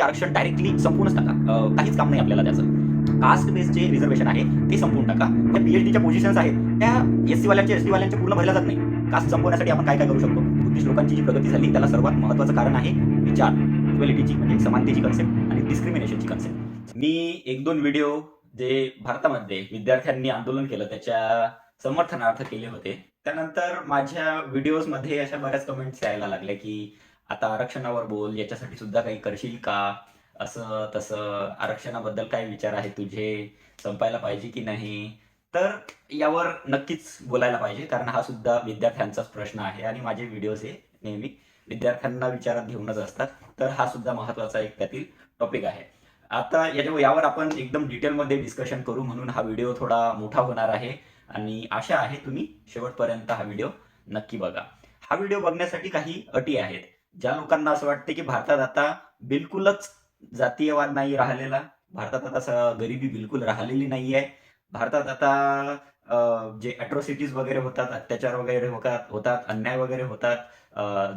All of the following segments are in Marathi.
आरक्षण डायरेक्टली संपूर्णच टाका. काहीच काम नाही आपल्याला त्याचं. कास्ट बेस जे रिझर्वेशन आहे ते संपवून टाका. त्या पीएचडीच्या पोझिशन्स आहेत त्या एससी वाल्यांच्या एसटी वाल्यांच्या पूर्ण भरल्या जात नाही. कास्ट संपवण्यासाठी आपण काय काय करू शकतो? बुद्धिस्ट लोकांची जी प्रगती झाली त्याला सर्वात महत्त्वाचं कारण आहे विचार, इक्वॅलिटीची म्हणजे समानतेची कन्सेप्ट आणि डिस्क्रिमिनेशनची कन्सेप्ट. मी एक दोन व्हिडिओ जे भारतामध्ये विद्यार्थ्यांनी आंदोलन केलं त्याच्या समर्थनार्थ केले होते. त्यानंतर माझ्या व्हिडिओजमध्ये अशा बऱ्याच कमेंट्स यायला लागल्या की आता आरक्षणावर बोल, याच्यासाठी सुद्धा काही करशील का? असं तसं, आरक्षणाबद्दल काय विचार आहे तुझे? संपायला पाहिजे की नाही? तर यावर नक्कीच बोलायला पाहिजे, कारण हा सुद्धा विद्यार्थ्यांचाच प्रश्न आहे आणि माझे व्हिडिओज हे नेहमी विद्यार्थ्यांना विचारात घेऊनच असतात. तर हा सुद्धा महत्त्वाचा एक त्यातील टॉपिक आहे. आता यावर आपण एकदम डिटेलमध्ये डिस्कशन करू, म्हणून हा व्हिडिओ थोडा मोठा होणार आहे आणि आशा आहे तुम्ही शेवटपर्यंत हा व्हिडिओ नक्की बघा. हा व्हिडिओ बघण्यासाठी काही अटी आहेत. ज्या लोकांना असं वाटते की भारतात आता बिलकुलच जातीयवाद नाही राहिलेला, भारतात आता गरिबी बिलकुल राहिलेली नाही आहे, भारतात आता जे अॅट्रॉसिटीज वगैरे होतात, अत्याचार वगैरे होतात, अन्याय वगैरे होतात,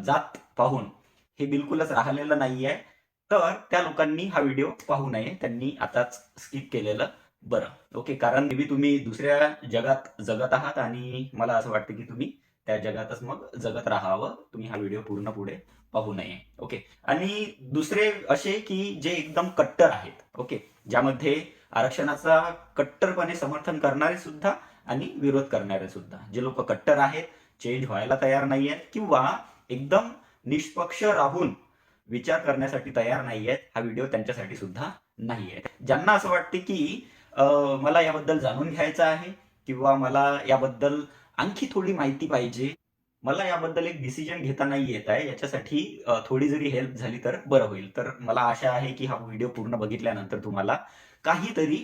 जात पाहून हे बिलकुलच राहिलेलं नाही आहे, तर त्या लोकांनी हा व्हिडिओ पाहू नये. त्यांनी आताच स्किप केलेलं बरं. ओके, कारण मे बी तुम्ही दुसऱ्या जगात जगत आहात आणि मला असं वाटतं की तुम्ही त्या जगातच मग जगत राहावं. तुम्ही हा व्हिडिओ पूर्ण पुढे पाहू नये. ओके, आणि दुसरे असे की जे एकदम कट्टर आहेत. ओके, ज्यामध्ये आरक्षणाचा कट्टरपणे समर्थन करणारे सुद्धा आणि विरोध करणारे सुद्धा. जे लोक कट्टर आहेत, चेंज व्हायला तयार नाही आहेत किंवा एकदम निष्पक्ष राहून विचार करण्यासाठी तयार नाही आहेत, हा व्हिडिओ त्यांच्यासाठी सुद्धा नाही आहे. ज्यांना असं वाटते की मला याबद्दल जाणून घ्यायचं आहे किंवा मला याबद्दल आणखी थोडी माहिती पाहिजे, मला याबद्दल एक डिसिजन घेता नाही येत आहे, याच्यासाठी थोडी जरी हेल्प झाली तर बरं होईल. तर मला आशा आहे की हा व्हिडिओ पूर्ण बघितल्यानंतर तुम्हाला काहीतरी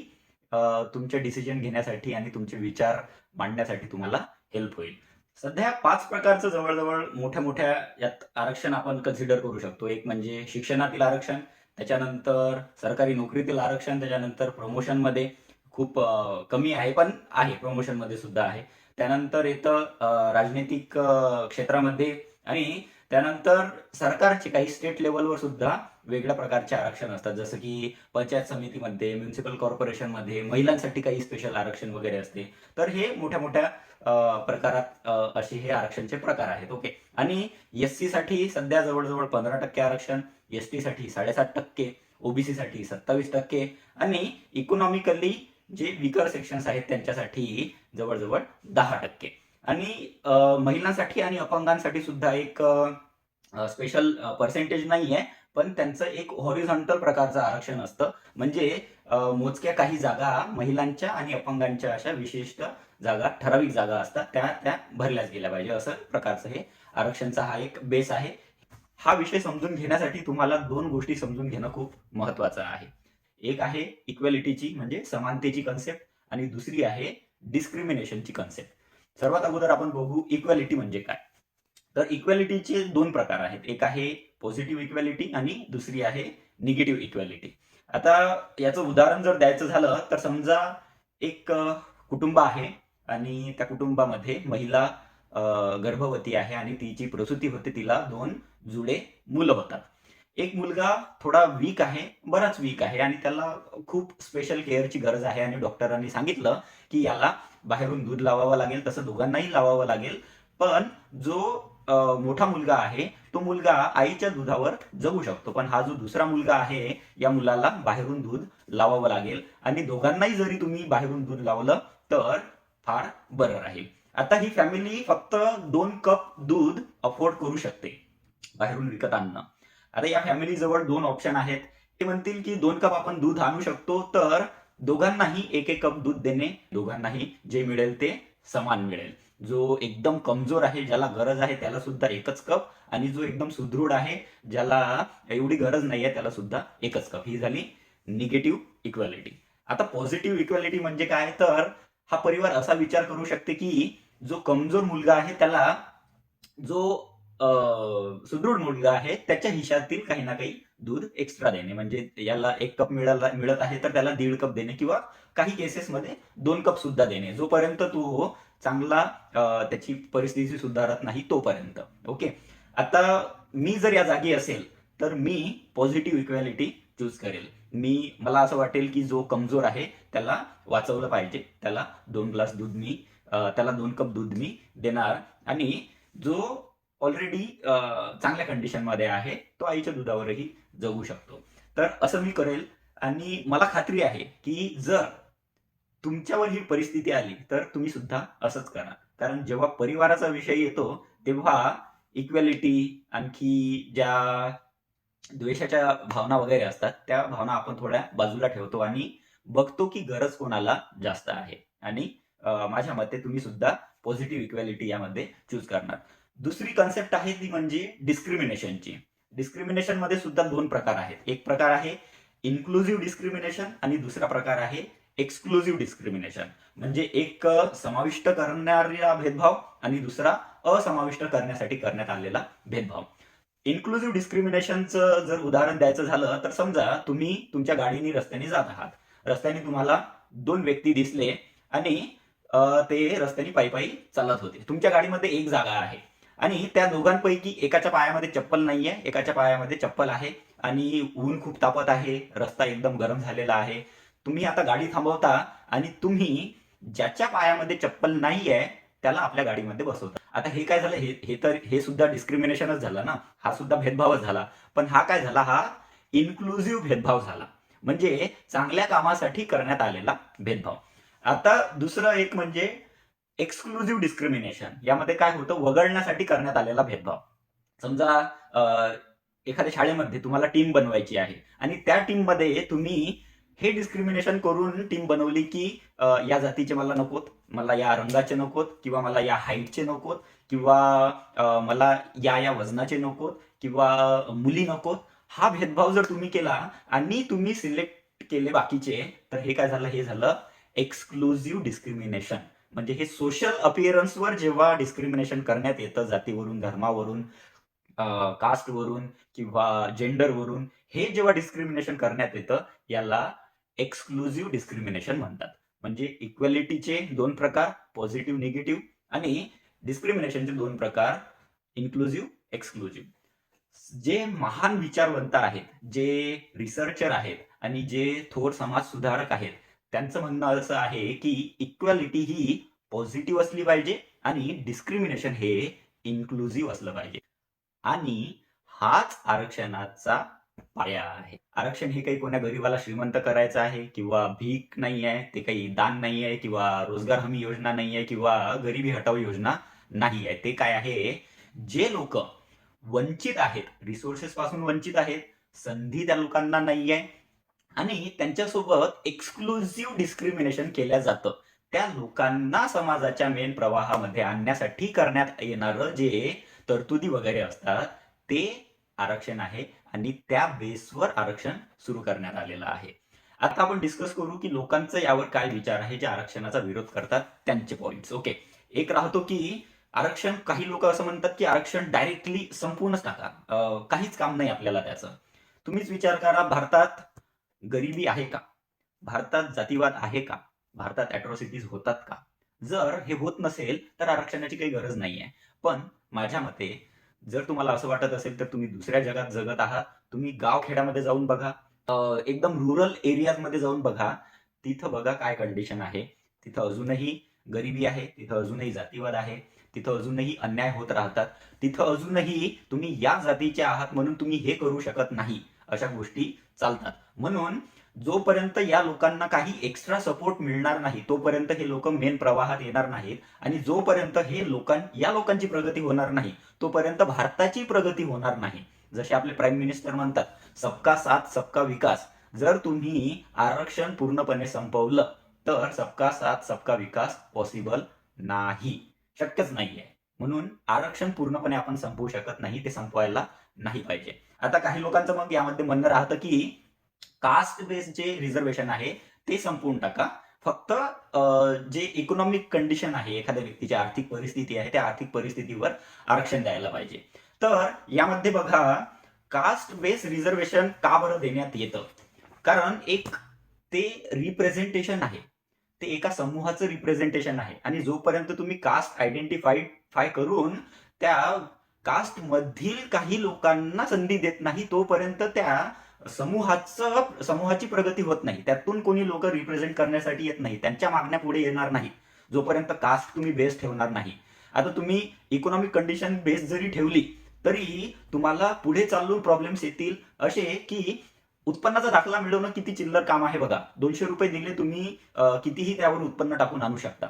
तुमचे डिसिजन घेण्यासाठी आणि तुमचे विचार मांडण्यासाठी तुम्हाला हेल्प होईल. सध्या 5 प्रकारचं जवळजवळ मोठ्या मोठ्या यात आरक्षण आपण कन्सिडर करू शकतो. एक म्हणजे शिक्षणातील आरक्षण, त्याच्यानंतर सरकारी नोकरीतील आरक्षण, त्याच्यानंतर प्रमोशनमध्ये खूप कमी आहे पण आहे, प्रमोशनमध्ये सुद्धा आहे. त्यानंतर येतं राजनैतिक क्षेत्रामध्ये, आणि त्यानंतर सरकारचे काही स्टेट लेवलवर सुद्धा वेगळ्या प्रकारचे आरक्षण असतात, जसं की पंचायत समितीमध्ये, म्युन्सिपल कॉर्पोरेशनमध्ये महिलांसाठी काही स्पेशल आरक्षण वगैरे असते. तर हे मोठ्या मोठ्या प्रकारात असे हे आरक्षणचे प्रकार आहेत. ओके, आणि एससी साठी सध्या जवळजवळ 15% आरक्षण, एसटी साठी 7.5%, ओबीसी साठी 27% आणि इकॉनॉमिकली जे विकर सेक्शन्स आहेत त्यांच्यासाठी जवळजवळ 10%. आणि महिलांसाठी आणि अपंगांसाठी सुद्धा एक स्पेशल पर्सेंटेज नाही आहे, पण त्यांचं एक हॉरिझॉन्टल प्रकारचं आरक्षण असतं. म्हणजे मोजक्या काही जागा महिलांच्या आणि अपंगांच्या अशा विशिष्ट जागा, ठराविक जागा असतात, त्या भरल्याच गेल्या पाहिजे, असं प्रकारचं हे आरक्षणचा हा एक बेस आहे. हा विषय समजून घेण्यासाठी तुम्हाला 2 गोष्टी समजून घेणं खूप महत्वाचं आहे. एक आहे इक्वॅलिटीची म्हणजे समानतेची कन्सेप्ट आणि दुसरी आहे डिस्क्रिमिनेशनची कन्सेप्ट. सर्वात अगोदर आपण बघू इक्वॅलिटी म्हणजे काय. तर इक्वॅलिटीचे 2 प्रकार आहेत. एक आहे पॉझिटिव्ह इक्वॅलिटी आणि दुसरी आहे निगेटिव्ह इक्वॅलिटी. आता याचं उदाहरण जर द्यायचं झालं तर समजा एक कुटुंब आहे आणि त्या कुटुंबामध्ये महिला गर्भवती आहे आणि तिची प्रसूती होते, तिला 2 जुळे मुलं होतात. एक मुलगा थोडा वीक आहे, बराच वीक आहे आणि त्याला खूप स्पेशल केअरची गरज आहे आणि डॉक्टरांनी सांगितलं की याला बाहेरून दूध लावावं लागेल, तसं दोघांनाही लावावं लागेल. पण जो मोठा मुलगा आहे तो मुलगा आईच्या दुधावर जगू शकतो, पण हा जो दुसरा मुलगा आहे या मुलाला बाहेरून दूध लावावं लागेल आणि दोघांनाही जरी तुम्ही बाहेरून दूध लावलं तर फार बरं राहील. आता ही फॅमिली फक्त 2 कप दूध अफोर्ड करू शकते बाहेरून विकत आणणं. आता या फॅमिली जवळ 2 ऑप्शन आहेत. ते म्हणतील की 2 कप आपण दूध आणू शकतो, तर दोघांनाही एक एक कप दूध देणे, दोघांनाही जे मिळेल ते समान मिळेल. जो एकदम कमजोर आहे, ज्याला गरज आहे, त्याला सुद्धा एकच कप, आणि जो एकदम सुदृढ आहे, ज्याला एवढी गरज नाही आहे, त्याला सुद्धा एकच कप. ही झाली निगेटिव्ह इक्वॅलिटी. आता पॉझिटिव्ह इक्वॅलिटी म्हणजे काय, तर हा परिवार असा विचार करू शकते की जो कमजोर मुलगा आहे त्याला जो सुदृढ मुलगा आहे त्याच्या हिशातील काही ना काही दूध एक्स्ट्रा देणे, म्हणजे याला 1 कप मिळत आहे तर त्याला 1.5 कप देणे किंवा काही केसेसमध्ये 2 कप सुद्धा देणे, जोपर्यंत तो चांगला त्याची परिस्थिती सुधारत नाही तोपर्यंत. ओके, आता मी जर या जागी असेल तर मी पॉझिटिव्ह इक्वॅलिटी चूज करेल. मला असं वाटेल की जो कमजोर आहे त्याला वाचवलं पाहिजे, त्याला 2 कप दूध मी देणार. आणि जो ऑलरेडी चांगल्या कंडिशनमध्ये आहे तो आईच्या दुधावरही जगू शकतो. तर असं मी करेल. आणि मला खात्री आहे की जर तुमच्यावर ही परिस्थिती आली तर तुम्ही सुद्धा असंच करा. कारण जेव्हा परिवाराचा विषय येतो तेव्हा इक्वॅलिटी, आणखी ज्या द्वेषाच्या भावना वगैरे असतात त्या भावना आपण थोड्या बाजूला ठेवतो आणि बघतो की गरज कोणाला जास्त आहे. आणि माझ्या मते तुम्ही सुद्धा पॉझिटिव्ह इक्वॅलिटी यामध्ये चूज करणार. दुसरी कन्सेप्ट आहे ती म्हणजे डिस्क्रिमिनेशनची. डिस्क्रिमिनेशन मध्ये सुद्धा 2 प्रकार आहेत. एक प्रकार आहे इन्क्लुझिव्ह डिस्क्रिमिनेशन आणि दुसरा प्रकार आहे एक्सक्लुझिव्ह डिस्क्रिमिनेशन. म्हणजे एक समाविष्ट करणारा भेदभाव आणि दुसरा असमाविष्ट करण्यासाठी करण्यात आलेला भेदभाव. इन्क्लुझिव्ह डिस्क्रिमिनेशनचं जर उदाहरण द्यायचं झालं तर समजा तुम्ही तुमच्या गाडीने रस्त्याने जात आहात. रस्त्याने तुम्हाला 2 व्यक्ती दिसले आणि ते रस्त्याने पायी चालत होते. तुमच्या गाडीमध्ये एक जागा आहे आणि त्या दोघांपैकी एकाच्या पायामध्ये चप्पल नाहीये, एकाच्या पायामध्ये चप्पल आहे आणि ऊन खूप तापत आहे, रस्ता एकदम गरम झालेला आहे. तुम्ही आता गाडी थांबवता आणि तुम्ही ज्याच्या पायामध्ये चप्पल नाहीये त्याला आपल्या गाडीमध्ये बसवता. आता हे काय झालं, हे सुद्धा डिस्क्रिमिनेशनच झालं ना, हा सुद्धा भेदभावच झाला. पण हा काय झाला, हा इन्क्लुझिव्ह भेदभाव झाला, म्हणजे चांगल्या कामासाठी करण्यात आलेला भेदभाव. आता दुसरं एक म्हणजे एक्सक्लुझिव्ह डिस्क्रिमिनेशन. यामध्ये काय होतं, वगळण्यासाठी करण्यात आलेला भेदभाव. समजा एखाद्या शाळेमध्ये तुम्हाला टीम बनवायची आहे आणि त्या टीम मध्ये तुम्ही हे डिस्क्रिमिनेशन करून टीम बनवली की या जातीचे मला नकोत, मला या रंगाचे नकोत, किंवा मला या हाईटचे नकोत, किंवा मला या वजनाचे नकोत, किंवा मुली नकोत. हा भेदभाव जर तुम्ही केला आणि तुम्ही सिलेक्ट केले बाकीचे, तर हे काय झालं, हे झालं एक्सक्लुझिव्ह डिस्क्रिमिनेशन. म्हणजे हे सोशल अपिअरन्सवर जेव्हा डिस्क्रिमिनेशन करण्यात येतं, जातीवरून, धर्मावरून, कास्टवरून किंवा जेंडरवरून, हे जेव्हा डिस्क्रिमिनेशन करण्यात येतं याला एक्सक्लुझिव्ह डिस्क्रिमिनेशन म्हणतात. म्हणजे इक्वॅलिटीचे 2 प्रकार, पॉझिटिव्ह निगेटिव्ह, आणि डिस्क्रिमिनेशनचे 2 प्रकार, इन्क्लुझिव्ह एक्सक्लुझिव्ह. जे महान विचारवंत आहेत, जे रिसर्चर आहेत आणि जे थोर समाज सुधारक आहेत, त्यांचं म्हणणं असं आहे की इक्वॅलिटी ही पॉझिटिव्ह असली पाहिजे आणि डिस्क्रिमिनेशन हे इन्क्लुझिव्ह असलं पाहिजे. आणि हाच आरक्षणाचा पाया आहे. आरक्षण हे काही कोण्या गरीबाला श्रीमंत करायचं आहे, किंवा भीक नाही आहे, ते काही दान नाही आहे, किंवा रोजगार हमी योजना नाही आहे, किंवा गरिबी हटाव योजना नाही आहे. ते काय आहे, जे लोक वंचित आहेत, रिसोर्सेस पासून वंचित आहेत, संधी त्या लोकांना नाही आहे आणि त्यांच्यासोबत एक्सक्लुझिव्ह डिस्क्रिमिनेशन केल्या जातं, त्या लोकांना समाजाच्या मेन प्रवाहामध्ये आणण्यासाठी करण्यात येणारं जे तरतुदी वगैरे असतात ते आरक्षण आहे. आणि त्या बेसवर आरक्षण सुरू करण्यात आलेलं आहे. आता आपण डिस्कस करू की लोकांचं यावर काय विचार आहे जे आरक्षणाचा विरोध करतात, त्यांचे पॉइंट्स. ओके, एक राहतो की आरक्षण, काही लोक असं म्हणतात की आरक्षण डायरेक्टली संपूर्णच टाका, काहीच काम नाही आपल्याला त्याचं. तुम्हीच विचार करा, भारतात गरिबी आहे का, भारतात जातीवाद आहे का, भारतात अॅट्रॉसिटीज होतात का? जर हे होत नसेल तर आरक्षणाची काही गरज नाहीये. पण माझ्या मते जर तुम्हाला असं वाटत असेल तर तुम्ही दुसऱ्या जगात जगत आहात. तुम्ही गावखेड्यामध्ये जाऊन बघा, एकदम रुरल एरियामध्ये जाऊन बघा, तिथं बघा काय कंडिशन आहे. तिथं अजूनही गरिबी आहे, तिथं अजूनही जातीवाद आहे, तिथं अजूनही अन्याय होत राहतात, तिथं अजूनही तुम्ही या जातीचे आहात म्हणून तुम्ही हे करू शकत नाही, अशा गोष्टी चालतात. म्हणून जोपर्यंत या लोकांना काही एक्स्ट्रा सपोर्ट मिळणार नाही तोपर्यंत हे लोक मेन प्रवाहात येणार नाहीत. आणि जोपर्यंत या लोकांची प्रगती होणार नाही तोपर्यंत भारताची प्रगती होणार नाही. जसे आपले प्राईम मिनिस्टर म्हणतात, सबका साथ सबका विकास. जर तुम्ही आरक्षण पूर्णपणे संपवलं तर सबका साथ सबका विकास पॉसिबल नाही, शक्यच नाहीये. म्हणून आरक्षण पूर्णपणे आपण संपवू शकत नाही, ते संपवायला नाही पाहिजे. आता काही लोकांचं मग यामध्ये म्हणणं राहतं की कास्ट बेस्ड जे रिझर्वेशन आहे ते संपवून टाका, फक्त जे इकॉनॉमिक कंडिशन आहे, एखाद्या व्यक्तीची आर्थिक परिस्थिती आहे, त्या आर्थिक परिस्थितीवर आरक्षण द्यायला पाहिजे. तर यामध्ये बघा, कास्ट बेस्ड रिझर्वेशन का बरं देण्यात येतं? कारण एक ते रिप्रेझेंटेशन आहे, ते एका समूहाचं रिप्रेझेंटेशन आहे. आणि जोपर्यंत तुम्ही कास्ट आयडेंटिफाय करून त्या कास्ट मधील काही लोकांना संधी देत नाही तोपर्यंत त्या समूहाची प्रगती होत नाही, त्यातून कोणी लोक रिप्रेझेंट करण्यासाठी येत नाही, त्यांच्या मागण्या पुढे येणार नाही जोपर्यंत कास्ट तुम्ही बेस ठेवणार नाही. आता तुम्ही इकॉनॉमिक कंडिशन बेस जरी ठेवली तरी तुम्हाला पुढे चालून प्रॉब्लेम्स येतील असे की उत्पन्नाचा दाखला मिळवणं किती चिल्लर काम आहे बघा. 200 रुपये दिले तुम्ही कितीही त्यावर उत्पन्न टाकून आणू शकता.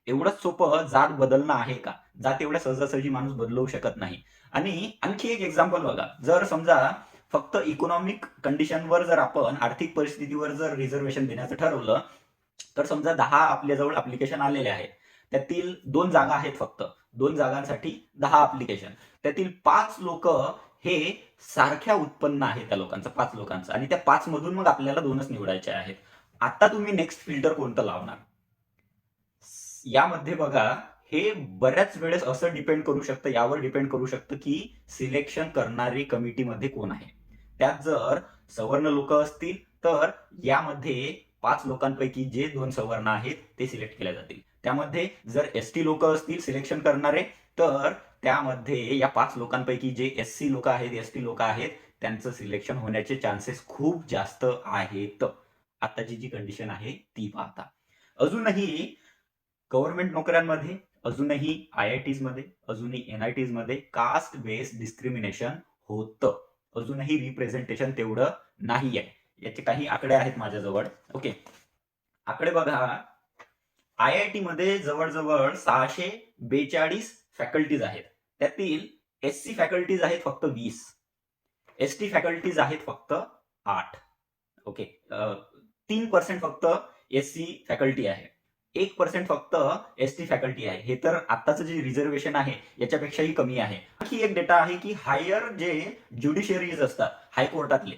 एवढंच सोपं जात बदलणं आहे का? जात एवढ्या सहजासहजी माणूस बदलवू शकत नाही. आणि आणखी एक एक्झाम्पल बघा, जर समजा फक्त इकॉनॉमिक कंडिशनवर जर आपण आर्थिक परिस्थितीवर जर रिझर्वेशन देण्याचं ठरवलं तर समजा 10 आपल्याजवळ अप्लिकेशन आलेले आहेत, त्यातील 2 जागा आहेत फक्त, 2 जागांसाठी 10 अप्लिकेशन, त्यातील 5 लोक हे सारख्या उत्पन्न आहे त्या लोकांचं, 5 लोकांचं, आणि त्या 5 मधून मग आपल्याला 2च निवडायचे आहेत. आता तुम्ही नेक्स्ट फिल्टर कोणतं लावणार? यामध्ये बघा, हे बऱ्याच वेळेस असं डिपेंड करू शकतं, यावर डिपेंड करू शकतं की सिलेक्शन करणारी कमिटीमध्ये कोण आहे. त्यात जर सवर्ण लोक असतील तर यामध्ये 5 लोकांपैकी जे 2 सवर्ण आहेत ते सिलेक्ट केले जातील. त्यामध्ये जर एसटी लोक असतील सिलेक्शन करणारे तर त्यामध्ये या 5 लोकांपैकी जे एससी लोक आहेत, एसटी लोक आहेत, त्यांचं सिलेक्शन होण्याचे चान्सेस खूप जास्त आहेत. आताची जी कंडिशन आहे ती पाहता. अजूनही गव्हर्नमेंट नोकऱ्यांमध्ये, अजूनही IITs मध्ये, अजूनही NITs मध्ये कास्ट बेस्ड डिस्क्रिमिनेशन होतं. अजूनही रिप्रेझेंटेशन तेवढं नाही आहे. याचे काही आकडे आहेत माझ्याजवळ. ओके, आकडे बघा. IIT मध्ये जवळजवळ 642 फॅकल्टीज आहेत, त्यातील SC फॅकल्टीज आहेत फक्त 20, ST फॅकल्टीज आहेत फक्त 8. ओके, 3% फक्त SC फॅकल्टी आहे, 1% फक्त ST फॅकल्टी आहे. हे तर आताचं जे रिझर्वेशन आहे याच्यापेक्षाही कमी आहे. आणखी एक डेटा आहे की हायर जे ज्युडिशियरीज असतात हायकोर्टातले,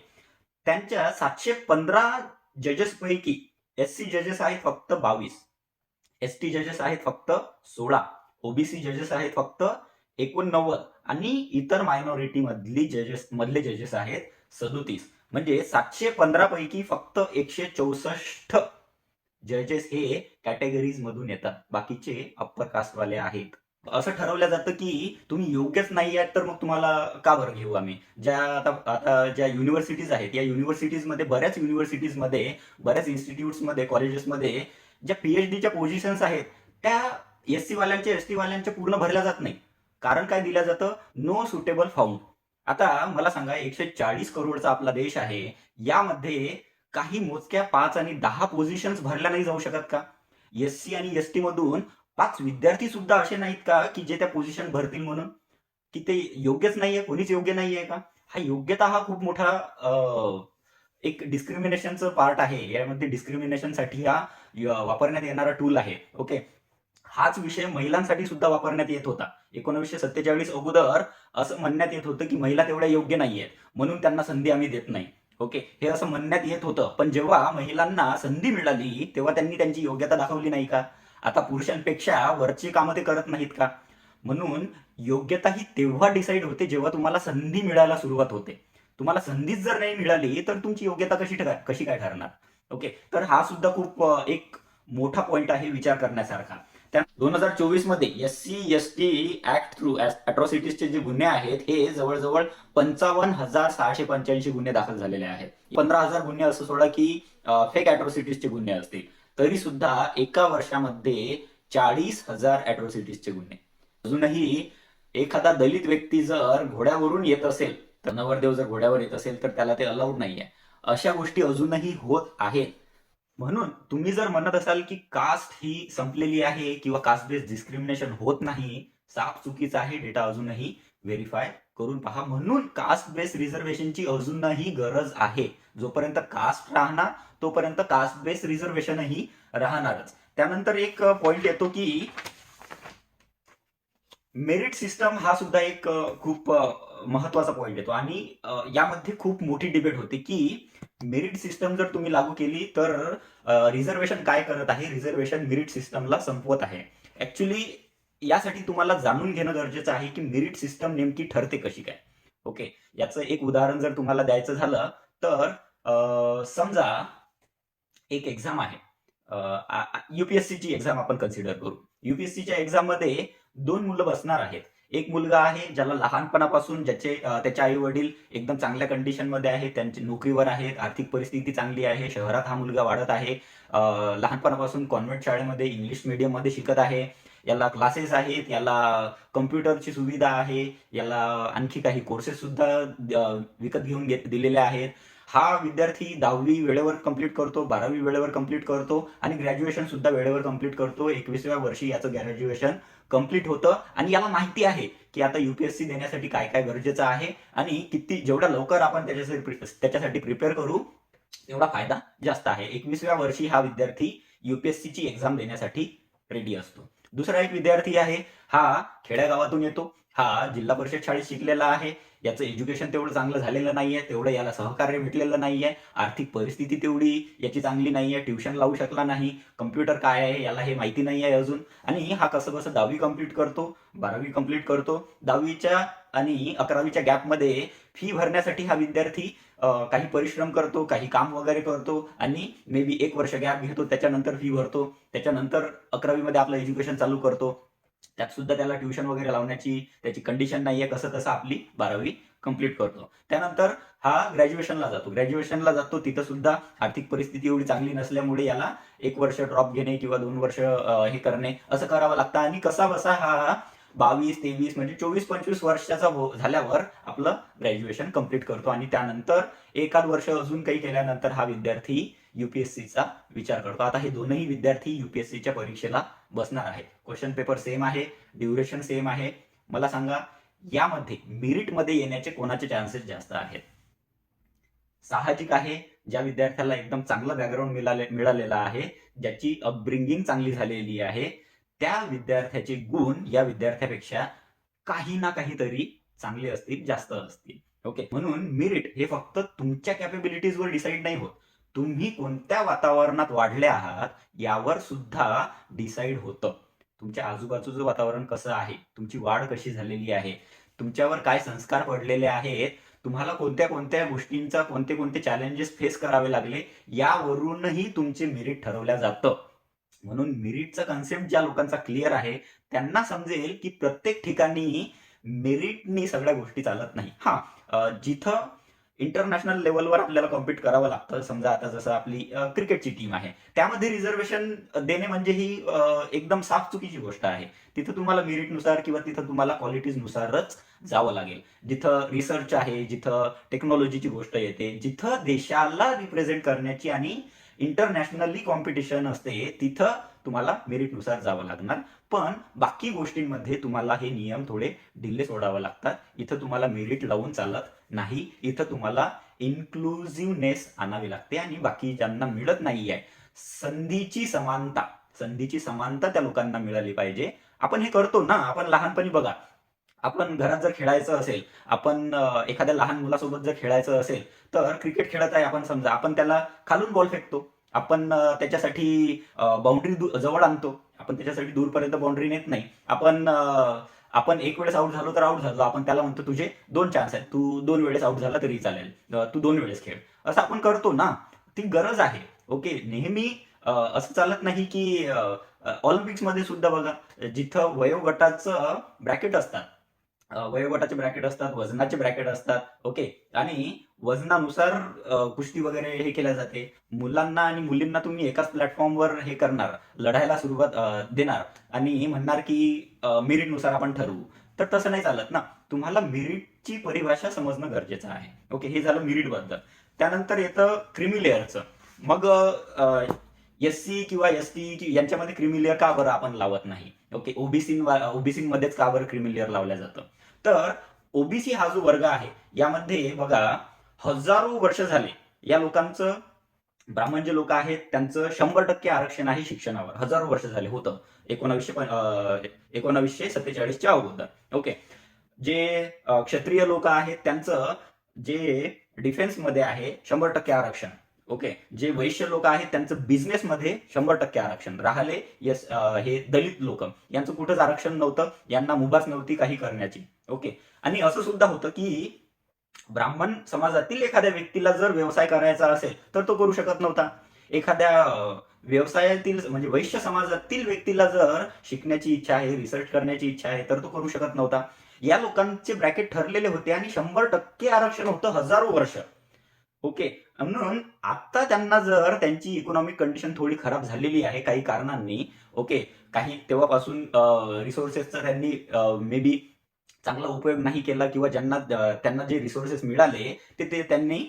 त्यांच्या 715 जजेस पैकी SC जजेस आहेत फक्त 22, ST जजेस आहेत फक्त 16, OBC जजेस आहेत फक्त 89 आणि इतर मायनॉरिटी मधले जजेस आहेत 37. म्हणजे 715 पैकी फक्त 164 जजेस हे कॅटेगरीज मधून येतात, बाकीचे अप्पर कास्टवाले आहेत. असं ठरवलं जातं की तुम्ही योग्यच नाही आहेत तर मग तुम्हाला का बरं घेऊ आम्ही. आता ज्या युनिव्हर्सिटीज आहेत, या युनिव्हर्सिटीजमध्ये, बऱ्याच युनिव्हर्सिटीजमध्ये, बऱ्याच इन्स्टिट्यूट्समध्ये, कॉलेजेसमध्ये ज्या PhDच्या पोझिशन्स आहेत त्या SC वाल्यांच्या, ST वाल्यांच्या पूर्ण भरल्या जात नाही. कारण काय दिलं जातं? No suitable found. आता मला सांगा, 140 करोडचा आपला देश आहे, यामध्ये काही मोजक्या 5 आणि 10 पोझिशन्स भरल्या नाही जाऊ शकत का? SC आणि ST मधून 5 विद्यार्थी सुद्धा असे नाहीत का की जे त्या पोझिशन भरतील म्हणून? की ते योग्यच नाहीये, कोणीच योग्य नाहीये का? हा योग्यता हा खूप मोठा एक डिस्क्रिमिनेशनचं पार्ट आहे. यामध्ये डिस्क्रिमिनेशनसाठी हा वापरण्यात येणारा टूल आहे. ओके, हाच विषय महिलांसाठी सुद्धा वापरण्यात येत होता. 1947 अगोदर असं म्हणण्यात येत होतं की महिला तेवढ्या योग्य नाहीयेत म्हणून त्यांना संधी आम्ही देत नाही. ओके, हे असं म्हणण्यात येत होतं. पण जेव्हा महिलांना संधी मिळाली तेव्हा त्यांनी त्यांची योग्यता दाखवली नाही का? आता पुरुषांपेक्षा वरची कामं ते करत नाहीत का? म्हणून योग्यता ही तेव्हा डिसाईड होते जेव्हा तुम्हाला संधी मिळायला सुरुवात होते. तुम्हाला संधीच जर नाही मिळाली तर तुमची योग्यता कशी काय ठरणार? ओके, तर हा सुद्धा खूप एक मोठा पॉइंट आहे विचार करण्यासारखा. 2024 मध्ये SC/ST ऍक्ट थ्रू अॅट्रॉसिटीजचे जे गुन्हे आहेत हे जवळजवळ 55,685 गुन्हे दाखल झालेले आहेत. 15,000 गुन्हे असं सोडा की फेक अॅट्रॉसिटीजचे गुन्हे असतील, तरी सुद्धा एका वर्षामध्ये 40,000 अॅट्रॉसिटीजचे गुन्हे. अजूनही एखादा दलित व्यक्ती जर घोड्यावरून येत असेल, तर नवरदेव जर घोड्यावर येत असेल तर त्याला ते अलाउड नाहीये. अशा गोष्टी अजूनही होत आहेत. म्हणून तुम्ही जर म्हणत असाल की कास्ट ही संपलेली आहे किंवा कास्ट बेस्ड डिस्क्रिमिनेशन होत नाही, साफ चुकीचा आहे. डेटा अजूनही व्हेरीफाय करून पहा. म्हणून कास्ट बेस्ड रिझर्वेशनची अजूनही गरज आहे. जोपर्यंत कास्ट राहणार तोपर्यंत कास्ट बेस्ड रिझर्वेशनही राहणारच. त्यानंतर एक पॉइंट येतो की मेरिट सिस्टम हा सुद्धा एक खूप महत्वाचा पॉइंट येतो आणि यामध्ये खूप मोठी डिबेट होते की मेरिट सिस्टम जर तुम्ही लागू केली तर रिझर्वेशन काय करत आहे, रिझर्वेशन मेरिट सिस्टमला संपवत आहे. ऍक्च्युली यासाठी तुम्हाला जाणून घेणं गरजेचं आहे की मेरिट सिस्टम नेमकी ठरते कशी काय. ओके, याचं एक उदाहरण जर तुम्हाला द्यायचं झालं तर समजा एक एक्झाम आहे, UPSCची एक्झाम आपण कन्सिडर करू. UPSCच्या एक्झाम मध्ये 2 मुलं बसणार आहेत. एक मुलगा आहे ज्याला लहानपणापासून त्याचे आई वडील एकदम चांगल्या कंडिशन मध्ये आहेत, त्यांची नोकरीवर आहेत, आर्थिक परिस्थिती चांगली आहे, शहरात हा मुलगा वाढत आहे, लहानपणापासून कॉन्व्हेंट शाळेमध्ये इंग्लिश मीडियम मध्ये शिकत आहे, याला क्लासेस आहेत, याला कम्प्युटरची सुविधा आहे, याला आणखी काही कोर्सेस सुद्धा विकत घेऊन दिलेले आहेत. हा विद्यार्थी 10वी वेळेवर कंप्लीट करतो, 12वी वेळेवर कंप्लीट करतो आणि ग्रॅज्युएशन सुद्धा वेळेवर कंप्लीट करतो. 21व्या वर्षी याचं ग्रॅज्युएशन कंप्लीट होतं आणि याला माहिती आहे की आता युपीएससी देण्यासाठी काय काय गरजेचं आहे आणि जेवढ्या लवकर आपण त्याच्यासाठी प्रिपेअर करू तेवढा फायदा जास्त आहे. 21व्या वर्षी हा विद्यार्थी युपीएससीची एक्झाम देण्यासाठी रेडी असतो. दुसरा एक विद्यार्थी आहे, हा खेड्यागावातून येतो, हा जिल्हा परिषद शाळेत शिकलेला आहे, याचं एज्युकेशन तेवढं चांगलं झालेलं नाहीये, तेवढं याला सहकार्य भेटलेलं नाहीये, आर्थिक परिस्थिती तेवढी याची चांगली नाहीये, ट्युशन लावू शकला नाही, कम्प्युटर काय आहे याला हे माहिती नाही आहे अजून, आणि हा कसं 10वी कंप्लीट करतो, 12वी कंप्लीट करतो. 10वीच्या आणि 11वीच्या गॅपमध्ये फी भरण्यासाठी हा विद्यार्थी काही परिश्रम करतो, काही काम वगैरे करतो आणि मे बी 1 वर्ष गॅप घेतो, त्याच्यानंतर फी भरतो, त्याच्यानंतर 11वीमध्ये आपलं एज्युकेशन चालू करतो. त्यात सुद्धा त्याला ट्युशन वगैरे लावण्याची त्याची कंडिशन नाहीये, कसं तसं आपली 12वी कंप्लीट करतो. त्यानंतर हा ग्रॅज्युएशनला जातो, तिथं सुद्धा आर्थिक परिस्थिती एवढी चांगली नसल्यामुळे याला 1 वर्ष ड्रॉप घेणे किंवा 2 वर्ष हे करणे असं करावं लागतं आणि कसा बसा हा 22-23 म्हणजे 24-25 वर्षाचा झाल्यावर आपलं ग्रॅज्युएशन कंप्लीट करतो आणि त्यानंतर एखाद वर्ष अजून काही केल्यानंतर हा विद्यार्थी युपीएससीचा विचार करतो. आता हे दोनही विद्यार्थी युपीएससीच्या परीक्षेला बसणार आहेत. क्वेश्चन पेपर सेम आहे, ड्युरेशन सेम आहे. मला सांगा यामध्ये मेरिटमध्ये येण्याचे कोणाचे चान्सेस जास्त आहेत? साहजिक आहे, ज्या विद्यार्थ्याला एकदम चांगला बॅकग्राऊंड मिळालेला आहे, ज्याची अपब्रिंगिंग चांगली झालेली आहे, त्या विद्यार्थ्याचे गुण या विद्यार्थ्यापेक्षा काही ना काहीतरी चांगले असतील, जास्त असतील. ओके, म्हणून मेरिट हे फक्त तुमच्या कॅपेबिलिटीजवर डिसाईड नाही होत, तुम्ही कोणत्या वातावरणात वाढले आहात यावर सुद्धा डिसाईड होतं. तुमच्या आजूबाजूचं वातावरण कसं आहे, तुमची वाढ कशी झालेली आहे, तुमच्यावर काय संस्कार पडलेले आहेत, तुम्हाला कोणत्या कोणत्या गोष्टींचा कोणते कोणते चॅलेंजेस फेस करावे लागले, यावरूनही तुमचे मेरिट ठरवल्या जातं. म्हणून मेरिटचा कन्सेप्ट ज्या लोकांचा क्लिअर आहे त्यांना समजेल की प्रत्येक ठिकाणी मेरिटनी सगळ्या गोष्टी चालत नाही. जिथं इंटरनॅशनल लेवलवर आपल्याला कॉम्पिट करावं लागतं, समजा आता जसं आपली क्रिकेटची टीम आहे, त्यामध्ये रिझर्वेशन देणे म्हणजे ही एकदम साफ चुकीची गोष्ट आहे. तिथं तुम्हाला मेरिटनुसार किंवा तिथं तुम्हाला क्वालिटीजनुसारच जावं लागेल. जिथं रिसर्च आहे, जिथं टेक्नॉलॉजीची गोष्ट येते, जिथं देशाला रिप्रेझेंट करण्याची आणि इंटरनॅशनली कॉम्पिटिशन असते, तिथं तुम्हाला मेरिटनुसार जावं लागणार. पण बाकी गोष्टींमध्ये तुम्हाला हे नियम थोडे ढिल्ले सोडावे लागतात. इथं तुम्हाला मेरिट लावून चालत नाही, इथं तुम्हाला इन्क्लुझिव्हनेस आणावी लागते आणि बाकी ज्यांना मिळत नाहीये संधीची समानता त्या लोकांना मिळाली पाहिजे. आपण हे करतो ना, आपण लहानपणी बघा, आपण घरात जर खेळायचं असेल, आपण एखाद्या लहान मुलासोबत जर खेळायचं असेल, तर क्रिकेट खेळत आहे आपण, समजा आपण त्याला खालून बॉल फेकतो, आपण त्याच्यासाठी बाउंड्री जवळ आणतो, आपण त्याच्यासाठी दूरपर्यंत बाउंड्री नेत नाही. आपण एक वेळेस आउट झालो तर आउट झालो, आपण त्याला म्हणतो तुझे 2 चान्स आहेत, तू 2 वेळेस आउट झाला तरी चालेल, तू 2 वेळेस खेळ, असं आपण करतो ना. ती गरज आहे. ओके, नेहमी असं चालत नाही की ऑलिम्पिक्स मध्ये सुद्धा बघा, जिथं वयोगटाचं ब्रॅकेट असतात, वयोगटाचे ब्रॅकेट असतात, वजनाचे ब्रॅकेट असतात. ओके, आणि वजनानुसार कुस्ती वगैरे हे केल्या जाते. मुलांना आणि मुलींना तुम्ही एकाच प्लॅटफॉर्मवर हे करणार, लढायला सुरुवात देणार आणि म्हणणार की मेरिटनुसार आपण ठरवू, तर तसं नाही चालत ना. तुम्हाला मेरिटची परिभाषा समजणं गरजेचं आहे. ओके, हे झालं मेरिट बद्दल. त्यानंतर येतं क्रिमी लेअरचं. मग एससी किंवा एसटी यांच्यामध्ये क्रिमी लेअर का बरं आपण लावत नाही? ओके, ओबीसीमध्येच का बरं क्रिमी लेअर लावलं जातं? तर ओबीसी हा जो वर्ग आहे यामध्ये बघा, हजारो वर्ष झाले या लोकांचं, ब्राह्मण जे लोक आहेत त्यांचं 100% आरक्षण आहे शिक्षणावर. हजारो वर्ष झाले होतं 1947च्या अगोदर. ओके, जे क्षत्रिय लोक आहेत त्यांचं जे डिफेन्समध्ये आहे 100% आरक्षण. ओके, जे वैश्य लोक आहेत त्यांचं बिझनेसमध्ये 100% आरक्षण. राहिले हे दलित लोक, यांचं कुठंच आरक्षण नव्हतं, यांना मुभाच नव्हती काही करण्याची. ओके, आणि असं सुद्धा होतं की ब्राह्मण समाजातील एखाद्या व्यक्तीला जर व्यवसाय करायचा असेल तर तो करू शकत नव्हता. एखाद्या व्यवसायातील म्हणजे वैश्य समाजातील व्यक्तीला जर शिकण्याची इच्छा आहे, रिसर्च करण्याची इच्छा आहे, तर तो करू शकत नव्हता. या लोकांचे ब्रॅकेट ठरलेले होते आणि 100% आरक्षण होतं हजारो वर्ष. ओके. म्हणून आता त्यांना जर त्यांची इकॉनॉमिक कंडिशन थोडी खराब झालेली आहे काही कारणांनी, ओके, काही तेव्हापासून रिसोर्सेसचा त्यांनी मे बी चांगला उपयोग नाही केला किंवा त्यांना जे रिसोर्सेस मिळाले ते त्यांनी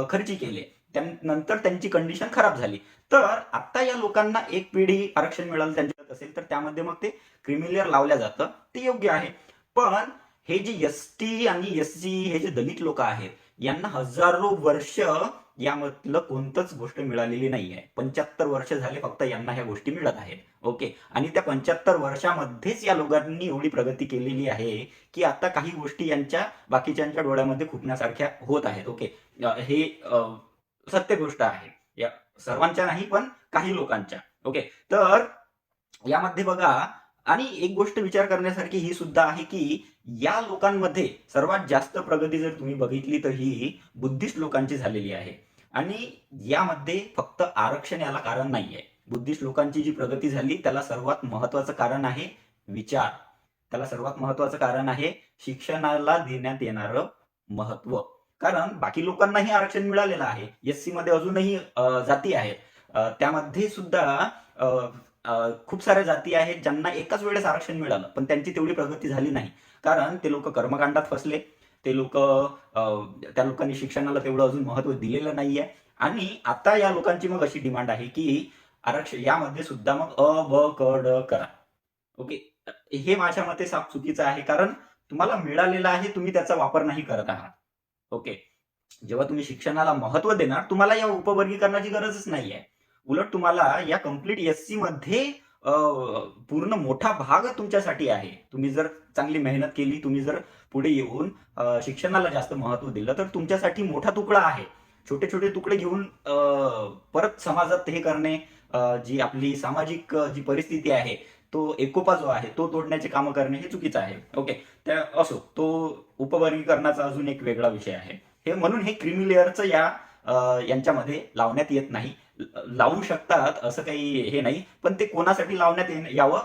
खर्ची केले. त्यानंतर त्यांची कंडिशन खराब झाली. तर आता या लोकांना एक पिढी आरक्षण मिळालं त्यांच्यात असेल तर त्यामध्ये मग ते क्रिमिलेअर लावल्या जातं, ते योग्य आहे. पण हे जे एसटी आणि एससी हे जे दलित लोक आहेत यांना हजारो वर्ष यामधलं कोणतंच गोष्ट मिळालेली नाही आहे. 75 वर्ष झाले फक्त यांना ह्या गोष्टी मिळत आहेत. ओके. आणि त्या 75 वर्षामध्येच या लोकांनी एवढी प्रगती केलेली आहे की आता काही गोष्टी यांच्या बाकीच्यांच्या डोळ्यामध्ये खुपण्यासारख्या होत आहेत. ओके. हे सत्य गोष्ट आहे, या सर्वांच्या नाही पण काही लोकांच्या. ओके. तर यामध्ये बघा, आणि एक गोष्ट विचार करण्यासारखी ही सुद्धा आहे की या लोकांमध्ये सर्वात जास्त प्रगती जर तुम्ही बघितली तर ही बुद्धिस्ट लोकांची झालेली आहे. आणि यामध्ये फक्त आरक्षण याला कारण नाहीये. बुद्धिस्ट लोकांची जी प्रगती झाली त्याला सर्वात महत्वाचं कारण आहे विचार. त्याला सर्वात महत्वाचं कारण आहे शिक्षणाला देण्यात येणारं महत्व. कारण बाकी लोकांनाही आरक्षण मिळालेलं आहे. एससी मध्ये अजूनही जाती आहेत. त्यामध्ये सुद्धा खूप साऱ्या जाती आहेत ज्यांना एकाच वेळेस आरक्षण मिळालं पण त्यांची तेवढी प्रगती झाली नाही. कारण ते लोक कर्मकांडात फसले. ते लोक त्या लोकांनी शिक्षणाला तेवढं अजून महत्व दिलेलं नाहीये. आणि आता या लोकांची मग अशी डिमांड आहे की आरक्षण यामध्ये सुद्धा मग अ ब क ड करा. ओके. हे माझ्या मते साफ चुकीचं आहे. कारण तुम्हाला मिळालेलं आहे, तुम्ही त्याचा वापर नाही करत आहात. ओके. जेव्हा तुम्ही शिक्षणाला महत्व देणार तुम्हाला या उपवर्गीकरणाची गरजच नाहीये. उलट तुम्हाला या कम्प्लीट एससी मध्ये पूर्ण मोठा भाग तुमच्यासाठी आहे. तुम्ही जर चांगली मेहनत केली, तुम्ही जर पुढे येऊन शिक्षणाला जास्त महत्व दिलं तर तुमच्यासाठी मोठा तुकडा आहे. छोटे छोटे तुकडे घेऊन परत समाजात हे करणे, जी आपली सामाजिक जी परिस्थिती आहे, तो एकोपा जो आहे तो तोडण्याचे कामं करणे हे चुकीचं आहे. ओके. त्या असो, तो उपवर्गीकरणाचा अजून एक वेगळा विषय आहे. हे म्हणून हे क्रीमी लेअरचं यांच्यामध्ये लावण्यात येत नाही. लावू शकतात असं काही हे नाही, पण ते कोणासाठी लावण्यात यावं,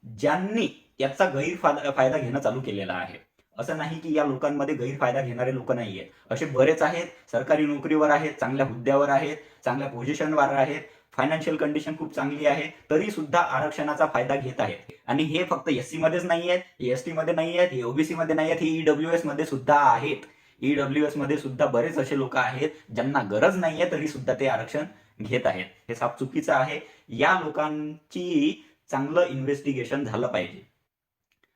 ज्यांनी याचा गैरफायदा घेणं चालू केलेला आहे. असं नाही की या लोकांमध्ये गैरफायदा घेणारे लोक नाहीयेत. असे बरेच आहेत, सरकारी नोकरीवर आहेत, चांगल्या हुद्द्यावर आहेत, चांगल्या पोझिशनवर आहेत, फायनान्शियल कंडिशन खूप चांगली आहे, तरी सुद्धा आरक्षणाचा फायदा घेत आहेत. आणि हे फक्त एससी मध्येच नाही आहेत, एसटी मध्ये नाही आहेत, हे ओबीसी मध्ये नाही आहेत, हे ईडब्ल्यूएस मध्ये सुद्धा आहेत. ईडब्ल्यूएस मध्ये सुद्धा बरेच असे लोक आहेत ज्यांना गरज नाहीये तरी सुद्धा ते आरक्षण घेत आहेत. हे साफ चुकीचं आहे. या लोकांची चांगलं इन्व्हेस्टिगेशन झालं पाहिजे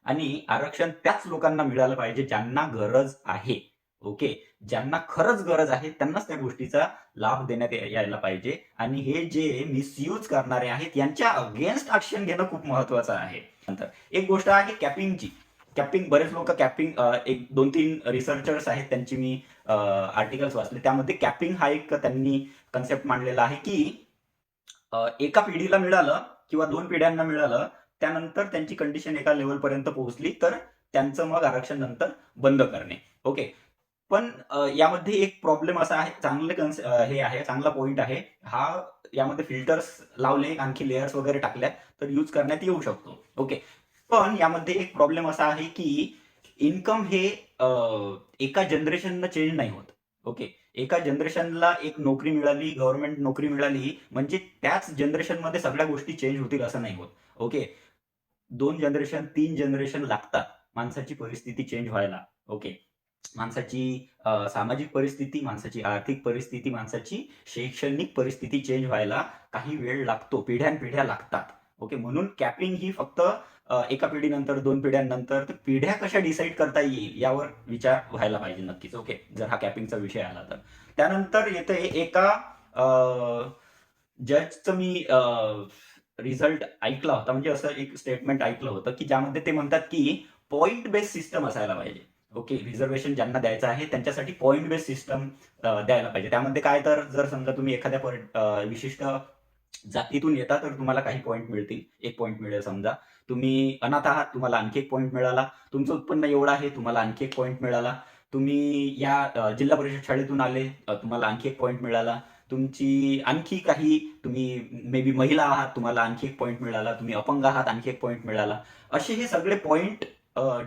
आणि आरक्षण त्याच लोकांना मिळालं पाहिजे ज्यांना गरज आहे. ओके. ज्यांना खरंच गरज आहे त्यांनाच त्या गोष्टीचा लाभ देण्यात यायला पाहिजे. आणि हे जे मिसयूज करणारे आहेत यांच्या अगेन्स्ट ऍक्शन घेणं खूप महत्वाचं आहे. नंतर एक गोष्ट आहे कॅपिंगची. कॅपिंग, बरेच लोक कॅपिंग, एक 2-3 रिसर्चर्स आहेत त्यांची मी आर्टिकल्स वाचले, त्यामध्ये कॅपिंग हा एक त्यांनी कन्सेप्ट मांडलेला आहे की एका पिढीला मिळालं किंवा 2 पिढ्यांना मिळालं, त्यानंतर त्यांची कंडिशन एका लेवल पर्यंत पोहोचली तर त्यांचं मग आरक्षण नंतर बंद करणे. ओके. पण यामध्ये एक प्रॉब्लेम असा आहे, हे आहे, चांगला पॉइंट आहे हा. यामध्ये फिल्टर्स लावले, आणखी लेयर्स वगैरे टाकल्या तर यूज करण्यात येऊ शकतो. ओके. पण यामध्ये एक प्रॉब्लेम असा आहे की इन्कम हे एका जनरेशननं चेंज नाही होत. ओके. एका जनरेशनला एक नोकरी मिळाली, गव्हर्नमेंट नोकरी मिळाली म्हणजे त्याच जनरेशनमध्ये सगळ्या गोष्टी चेंज होतील असं नाही होत. ओके. 2 जनरेशन, 3 जनरेशन लागतात माणसाची परिस्थिती चेंज व्हायला. ओके. माणसाची सामाजिक परिस्थिती, माणसाची आर्थिक परिस्थिती, माणसाची शैक्षणिक परिस्थिती चेंज व्हायला काही वेळ लागतो, पिढ्यानपिढ्या लागतात. ओके. म्हणून कॅपिंग ही फक्त एका पिढीनंतर, 2 पिढ्यांनंतर, तर पिढ्या कशा डिसाईड करता येईल यावर विचार व्हायला पाहिजे नक्कीच. ओके. जर हा कॅपिंगचा विषय आला तर. त्यानंतर येते एका जजचं मी रिझल्ट ऐकला होता, म्हणजे असं एक स्टेटमेंट ऐकलं होतं की ज्यामध्ये ते म्हणतात की पॉइंट बेस्ड सिस्टम असायला पाहिजे. ओके. रिझर्वेशन ज्यांना द्यायचं आहे त्यांच्यासाठी पॉइंट बेस्ड सिस्टम द्यायला पाहिजे. त्यामध्ये काय, तर जर समजा तुम्ही एखाद्या विशिष्ट जातीतून येता तर तुम्हाला काही पॉईंट मिळतील. 1 पॉईंट मिळेल समजा. तुम्ही अनाथ आहात, तुम्हाला आणखी 1 पॉईंट मिळाला. तुमचं उत्पन्न एवढं आहे, तुम्हाला आणखी 1 पॉईंट मिळाला. तुम्ही या जिल्हा परिषद शाळेतून आले, तुम्हाला आणखी 1 पॉईंट मिळाला. तुमची आणखी काही, तुम्ही मे बी महिला आहात, तुम्हाला आणखी एक पॉईंट मिळाला, तुम्ही अपंग आहात, आणखी एक पॉईंट मिळाला. असे हे सगळे पॉईंट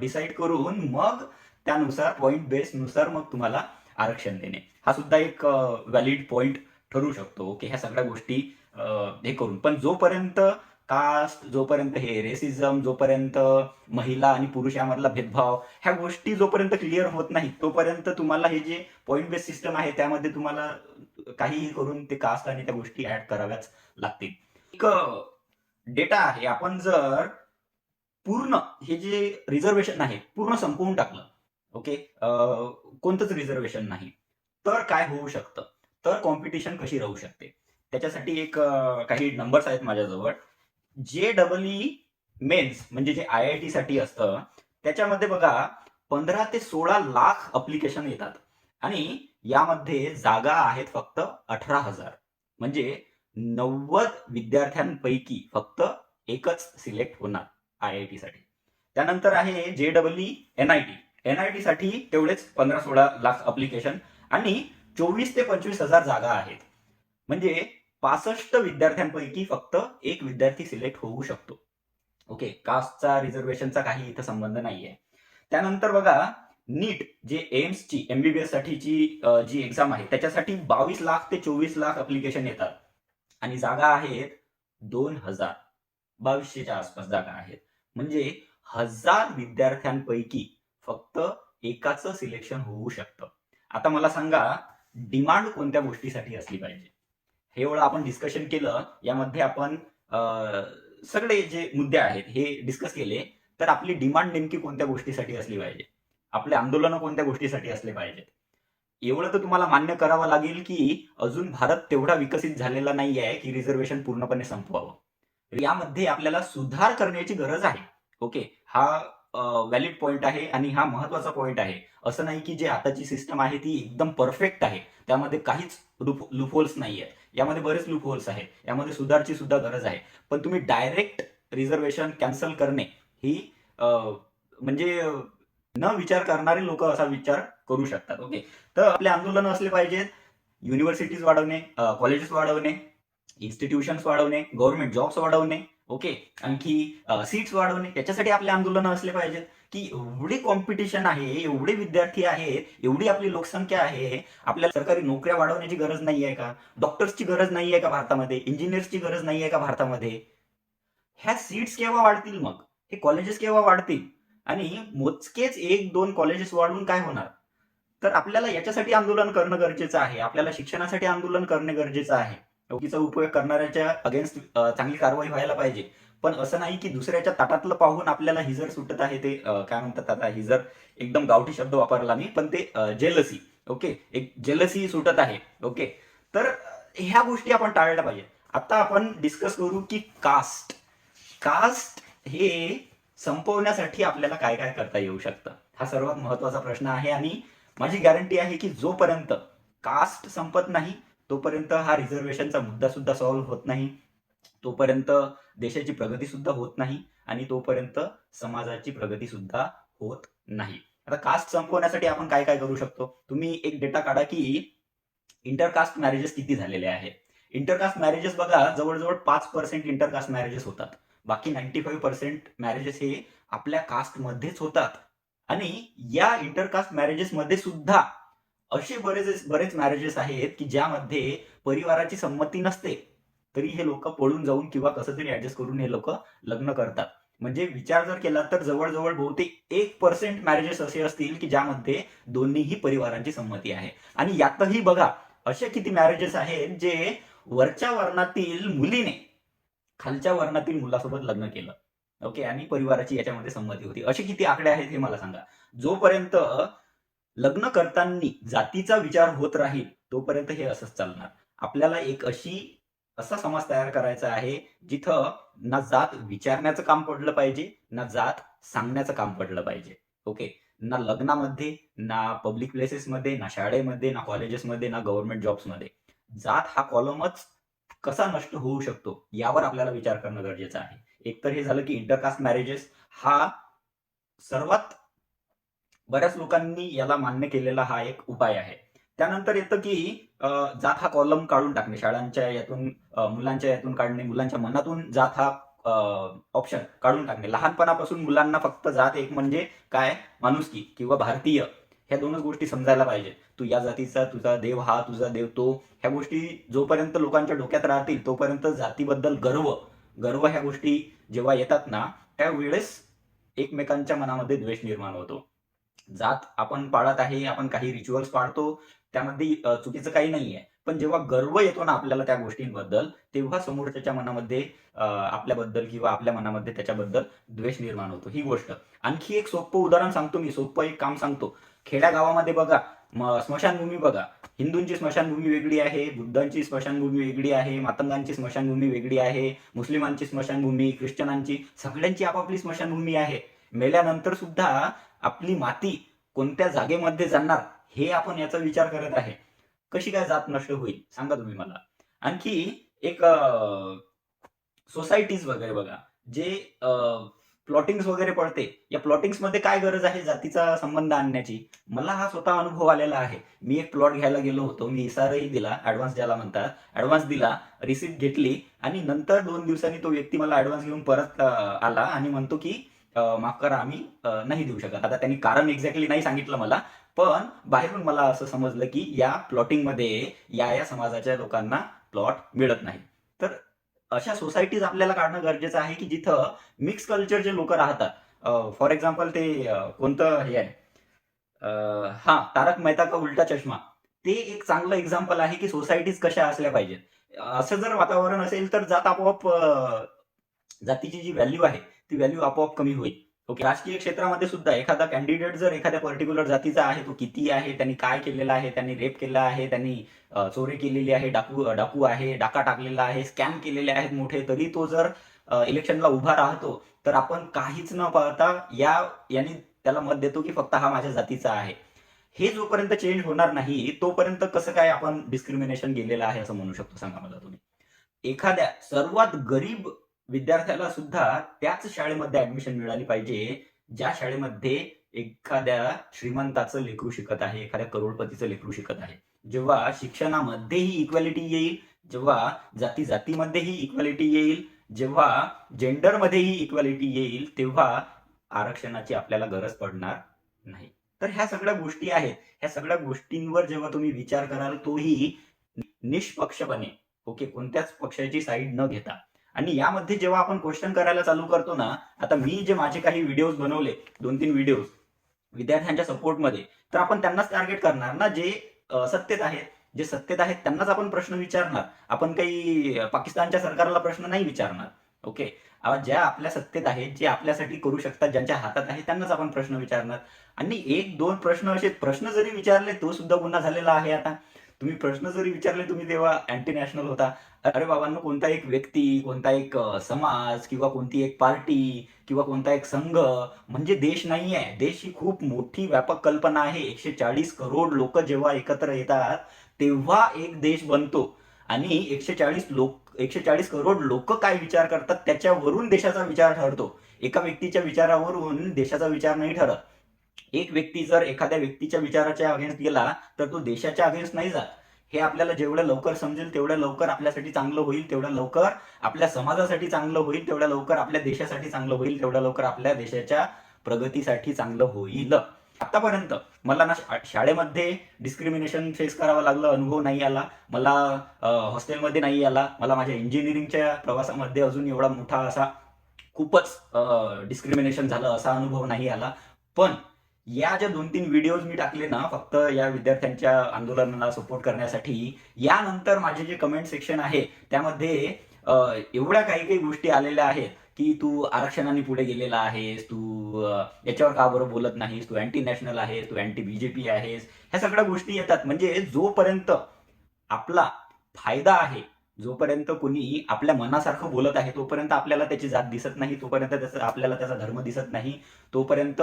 डिसाईड करून मग त्यानुसार पॉईंट बेसनुसार मग तुम्हाला आरक्षण देणे, हा सुद्धा एक व्हॅलिड पॉईंट ठरू शकतो. ओके, ह्या सगळ्या गोष्टी हे करून. पण जोपर्यंत कास्ट, जोपर्यंत हे रेसिझम, जोपर्यंत महिला आणि पुरुष यामधला भेदभाव, ह्या गोष्टी जोपर्यंत क्लिअर होत नाही, तोपर्यंत तुम्हाला हे जे पॉईंट बेस सिस्टम आहे त्यामध्ये तुम्हाला काहीही करून ते कास्ट आणि त्या गोष्टी ऍड कराव्याच लागतील. एक डेटा आहे, आपण जर पूर्ण हे जे रिझर्वेशन आहे पूर्ण संपवून टाकलं, ओके, कोणतंच रिझर्वेशन नाही, तर काय होऊ शकतं, तर कॉम्पिटिशन कशी राहू शकते, त्याच्यासाठी एक काही नंबर्स आहेत माझ्याजवळ. JEE मेन्स म्हणजे जे IIT साठी असतं, त्याच्यामध्ये बघा 15 ते 16 लाख अप्लिकेशन येतात आणि यामध्ये जागा आहेत फक्त 18,000. म्हणजे 90 विद्यार्थ्यांपैकी फक्त एकच सिलेक्ट होणार IIT साठी. त्यानंतर आहे JEE NIT साठी तेवढेच 15-16 लाख अप्लिकेशन आणि 24 ते 25,000 जागा आहेत. म्हणजे 65 विद्यार्थ्यांपैकी फक्त एक विद्यार्थी सिलेक्ट होऊ शकतो. ओके, कास्टचा रिझर्वेशनचा काही इथं संबंध नाहीये. त्यानंतर बघा, नीट जे एम्सची MBBS साठीची जी एक्झाम आहे त्याच्यासाठी 22 लाख ते 24 लाख अप्लिकेशन येतात आणि जागा आहेत 2000, 2200च्या आसपास जागा आहेत. म्हणजे 1000 विद्यार्थ्यांपैकी फक्त एकाचं सिलेक्शन होऊ शकतं. आता मला सांगा, डिमांड कोणत्या गोष्टीसाठी असली पाहिजे? हे एवढं आपण डिस्कशन केलं, यामध्ये आपण सगळे जे मुद्दे आहेत हे डिस्कस केले. तर आपली डिमांड नेमकी कोणत्या गोष्टीसाठी असली पाहिजे, आपले आंदोलन कोणत्या गोष्टीसाठी असले पाहिजेत? एवढं तर तुम्हाला मान्य करावं लागेल की अजून भारत तेवढा विकसित झालेला नाही आहे की रिझर्वेशन पूर्णपणे संपवावं. यामध्ये आपल्याला सुधार करण्याची गरज आहे. ओके, हा व्हॅलिड पॉइंट आहे आणि हा महत्वाचा पॉइंट आहे. असं नाही की जे आताची सिस्टम आहे ती एकदम परफेक्ट आहे, त्यामध्ये काहीच लूपहोल्स नाही आहेत. यामध्ये बरेच लूपहोल्स आहेत, यामध्ये सुधारची सुद्धा गरज आहे. पण तुम्ही डायरेक्ट रिझर्वेशन कॅन्सल करणे ही म्हणजे न विचार करणारे लोक असा विचार करू शकतात. ओके, तर आपले आंदोलन असले पाहिजेत युनिव्हर्सिटीज वाढवणे, कॉलेजेस वाढवणे, इन्स्टिट्यूशन्स वाढवणे, गव्हर्नमेंट जॉब्स वाढवणे, ओके, आणखी सीट्स वाढवणे. याच्यासाठी आपले आंदोलन असले पाहिजेत की एवढी कॉम्पिटिशन आहे, एवढे विद्यार्थी आहेत, एवढी आपली लोकसंख्या आहे, आपल्याला सरकारी नोकऱ्या वाढवण्याची गरज नाही आहे का? डॉक्टर्सची गरज नाही आहे का भारतामध्ये? इंजिनियर्सची गरज नाही आहे का भारतामध्ये? ह्या सीट्स केव्हा वाढतील मग? हे कॉलेजेस केव्हा वाढतील? आणि मोजकेच 1-2 कॉलेजेस वाढवून काय होणार? तर आपल्याला याच्यासाठी आंदोलन करणं गरजेचं आहे. आपल्याला शिक्षणासाठी आंदोलन करणे गरजेचं आहे. चुकीचा उपयोग करणाऱ्याच्या अगेन्स्ट चांगली कारवाई व्हायला पाहिजे. पण असं नाही की दुसऱ्याच्या ताटातलं पाहून आपल्याला हिजर सुटत आहे. ते काय म्हणतात, आता हिजर एकदम गावठी शब्द वापरला मी, पण ते जेलसी. ओके, एक जेलसी सुटत आहे. ओके, तर ह्या गोष्टी आपण टाळल्या पाहिजे. आता आपण डिस्कस करू की कास्ट कास्ट हे संपवण्यासाठी आपल्याला काय काय करता येऊ शकतं. हा सर्वात महत्वाचा प्रश्न आहे आणि माझी गॅरंटी आहे की जोपर्यंत कास्ट संपत नाही तोपर्यंत हा रिझर्वेशनचा मुद्दा सुद्धा सॉल्व्ह होत नाही, तोपर्यंत देशाची प्रगती सुद्धा होत नाही आणि तोपर्यंत समाजाची प्रगती सुद्धा होत नाही. आता कास्ट संपवण्यासाठी आपण काय काय करू शकतो? तुम्ही एक डेटा काढा की इंटरकास्ट मॅरेजेस किती झालेले आहेत. इंटरकास्ट मॅरेजेस बघा, जवळजवळ 5% इंटरकास्ट मॅरेजेस होतात. बाकी 95% मॅरेजेस हे आपल्या कास्ट मध्येच होतात. आणि या इंटरकास्ट मॅरेजेस मध्ये सुद्धा असे बरेच मॅरेजेस आहेत की ज्यामध्ये परिवाराची संमती नसते, तरी हे लोक पळून जाऊन किंवा कसं तरी ऍडजस्ट करून हे लोक लग्न करतात. म्हणजे विचार जर केला तर जवळजवळ बहुतेक 1% मॅरेजेस असे असतील की ज्यामध्ये दोन्हीही परिवारांची संमती आहे. आणि यातही बघा, असे किती मॅरेजेस आहेत जे वरच्या वर्णातील मुलीने खालच्या वर्णातील मुलासोबत लग्न केलं. ओके, आणि परिवाराची याच्यामध्ये संमती होती. असे किती आकडे आहेत हे मला सांगा. जोपर्यंत लग्न करताना जातीचा विचार होत राहील तोपर्यंत हे असंच चालणार. आपल्याला एक असा समाज तयार करायचा आहे जिथं ना जात विचारण्याचं काम पडलं पाहिजे, ना जात सांगण्याचं काम पडलं पाहिजे. ओके, ना लग्नामध्ये, ना पब्लिक प्लेसेसमध्ये, ना शाळेमध्ये, ना कॉलेजेसमध्ये, ना गव्हर्नमेंट जॉब्समध्ये जात हा कॉलमच कसा नष्ट होऊ शकतो यावर आपल्याला विचार करणं गरजेचं आहे. एक तर हे झालं की इंटरकास्ट मॅरेजेस हा सर्वात बऱ्याच लोकांनी याला मान्य केलेला हा एक उपाय आहे. त्यानंतर येतं की जात हा कॉलम काढून टाकणे, शाळांच्या यातून मुलांच्या यातून काढणे, मुलांच्या मनातून जात हा ऑप्शन काढून टाकणे. लहानपणापासून मुलांना फक्त जात एक म्हणजे काय, माणुसकी किंवा भारतीय, ह्या दोनच गोष्टी समजायला पाहिजे. तू या जातीचा, तुझा देव हा, तुझा देव तो, ह्या गोष्टी जोपर्यंत लोकांच्या डोक्यात राहतील तोपर्यंत जातीबद्दल गर्व गर्व ह्या गोष्टी जेव्हा येतात ना, त्यावेळेस एकमेकांच्या मनामध्ये द्वेष निर्माण होतो. जात आपण पाळत आहे, आपण काही रिच्युअल्स पाळतो, त्यामध्ये चुकीचं काही नाहीये. पण जेव्हा गर्व येतो ना आपल्याला त्या गोष्टींबद्दल, तेव्हा समोरच्याच्या मनामध्ये आपल्याबद्दल किंवा आपल्या मनामध्ये त्याच्याबद्दल द्वेष निर्माण होतो. ही गोष्ट. आणखी एक सोपं उदाहरण सांगतो मी, सोपं एक काम सांगतो. खेड्यागावामध्ये बघा, स्मशानभूमी बघा. हिंदूंची स्मशानभूमी वेगळी आहे, बुद्धांची स्मशानभूमी वेगळी आहे, मातंगांची स्मशानभूमी वेगळी आहे, मुस्लिमांची स्मशानभूमी, ख्रिश्चनांची, सगळ्यांची आपापली स्मशानभूमी आहे. मेल्यानंतर सुद्धा आपली माती कोणत्या जागेमध्ये जाणार हे आपण याचा विचार करत आहे. कशी काय जात नष्ट होईल सांगा तुम्ही मला. आणखी एक सोसायटीज वगैरे बघा, जे प्लॉटिंग्स वगैरे पडते, या प्लॉटिंग्स मध्ये काय गरज आहे जातीचा संबंध आणण्याची. मला हा स्वतः अनुभव आलेला आहे. मी एक प्लॉट घ्यायला गेलो होतो, मी इसाराही दिला, ऍडव्हान्स ज्याला म्हणतात, ऍडव्हान्स दिला, रिसिप्ट घेतली आणि नंतर 2 दिवसांनी तो व्यक्ती मला ऍडव्हान्स घेऊन परत आला आणि म्हणतो की माफ करा, आम्ही नाही देऊ शकत. आता त्यांनी कारण एक्झॅक्टली नाही सांगितलं मला, पण बाहेरून मला असं समजलं की या प्लॉटिंग मध्ये या समाजाच्या लोकांना प्लॉट मिळत नाही. तर अशा सोसायटीज आपल्याला काढणं गरजेचं आहे की जिथं मिक्स कल्चरचे लोक राहतात. फॉर एक्झाम्पल ते कोणतं हे आहे, हा तारक मेहता का उलटा चष्मा, ते एक चांगलं एक्झाम्पल आहे की सोसायटीज कशा असल्या पाहिजेत. असं जर वातावरण असेल तर जात आपोआप जातीची जी व्हॅल्यू आहे ती व्हॅल्यू आपोआप कमी होईल. ओके. राजकीय क्षेत्रामध्ये सुद्धा एखादा कॅन्डिडेट जर एखाद्या पर्टिक्युलर जातीचा आहे, तो किती आहे, त्यांनी काय केलेलं आहे, त्यांनी रेप केला आहे, त्यांनी चोरी केलेली आहे, डाकू आहे, डाका टाकलेला आहे, स्कॅम केलेले आहेत मोठे, तरी तो जर इलेक्शनला उभा राहतो तर आपण काहीच न पाहता याने त्याला मत देतो की फक्त हा माझ्या जातीचा आहे. हे जोपर्यंत चेंज होणार नाही तोपर्यंत कसं काय आपण डिस्क्रिमिनेशन गेलेलं आहे असं म्हणू शकतो सांगा मला तुम्ही. एखाद्या सर्वात गरीब विद्यार्थ्याला सुद्धा त्याच शाळेमध्ये ऍडमिशन मिळाली पाहिजे ज्या शाळेमध्ये एखाद्या श्रीमंताचं लेकरू शिकत आहे, एखाद्या करोडपतीचं लेकरू शिकत आहे. जेव्हा शिक्षणामध्येही इक्वॅलिटी येईल, जेव्हा जाती जातीमध्येही इक्वॅलिटी येईल, जेव्हा जेंडरमध्येही इक्वॅलिटी येईल, तेव्हा आरक्षणाची आपल्याला गरज पडणार नाही. तर ह्या सगळ्या गोष्टी आहेत. ह्या सगळ्या गोष्टींवर जेव्हा तुम्ही विचार कराल, तोही निष्पक्षपणे, ओके, कोणत्याच पक्षाची साईड न घेता. आणि यामध्ये जेव्हा आपण क्वेश्चन करायला चालू करतो ना, आता मी जे माझे काही व्हिडिओज बनवले, 2-3 व्हिडिओज विद्यार्थ्यांच्या सपोर्टमध्ये, तर आपण त्यांनाच टार्गेट करणार ना, जे सत्तेत आहेत. जे सत्तेत आहेत त्यांनाच आपण प्रश्न विचारणार. आपण काही पाकिस्तानच्या सरकारला प्रश्न नाही विचारणार. ओके. ज्या आपल्या सत्तेत आहेत, जे आपल्यासाठी करू शकतात, ज्यांच्या हातात आहे, त्यांनाच आपण प्रश्न विचारणार. आणि 1-2 प्रश्न असे प्रश्न जरी विचारले तो सुद्धा गुन्हा झालेला आहे. आता तुम्ही प्रश्न जरी विचारले, तुम्ही तेव्हा अँटी नॅशनल होता. अरे बाबांनो, कोणता एक व्यक्ती, कोणता एक समाज किंवा कोणती एक पार्टी किंवा कोणता एक संघ म्हणजे देश नाहीये. देश ही खूप मोठी व्यापक कल्पना आहे. 140 करोड लोक जेव्हा एकत्र येतात तेव्हा एक देश बनतो. आणि 140 करोड लोक काय विचार करतात त्याच्यावरून देशाचा विचार ठरतो. एका व्यक्तीच्या विचारावरून देशाचा विचार नाही ठरत. एक व्यक्ती जर एखाद्या व्यक्तीच्या विचाराच्या अगेन्स्ट गेला तर तो देशाच्या अगेन्स्ट नाही जात. हे आपल्याला जेवढं लवकर समजेल तेवढ्या लवकर आपल्यासाठी चांगलं होईल, तेवढ्या लवकर आपल्या समाजासाठी चांगलं होईल, तेवढ्या लवकर आपल्या देशासाठी चांगलं होईल, तेवढ्या लवकर आपल्या देशाच्या प्रगतीसाठी चांगलं होईल. आतापर्यंत मला ना शाळेमध्ये डिस्क्रिमिनेशन फेस करावं लागलं, अनुभव नाही आला मला. हॉस्टेलमध्ये नाही आला मला. माझ्या इंजिनिअरिंगच्या प्रवासामध्ये अजून एवढा मोठा असा खूपच डिस्क्रिमिनेशन झालं असा अनुभव नाही आला. पण या ज्या 2-3 व्हिडिओज मी टाकले ना, फक्त या विद्यार्थ्यांच्या आंदोलनाला सपोर्ट करण्यासाठी, यानंतर माझे जे कमेंट सेक्शन आहे त्यामध्ये एवढ्या काही गोष्टी आलेल्या आहेत की तू आरक्षणाने पुढे गेलेला आहेस, तू याच्यावर का बरं बोलत नाहीस, तू अँटी नॅशनल आहेस, तू अँटी बीजेपी आहेस, ह्या सगळ्या गोष्टी येतात. म्हणजे जोपर्यंत आपला फायदा आहे, जोपर्यंत कोणी आपल्या मनासारखं बोलत आहे, तोपर्यंत आपल्याला त्याची जात दिसत नाही, तोपर्यंत आपल्याला त्याचा धर्म दिसत नाही, तोपर्यंत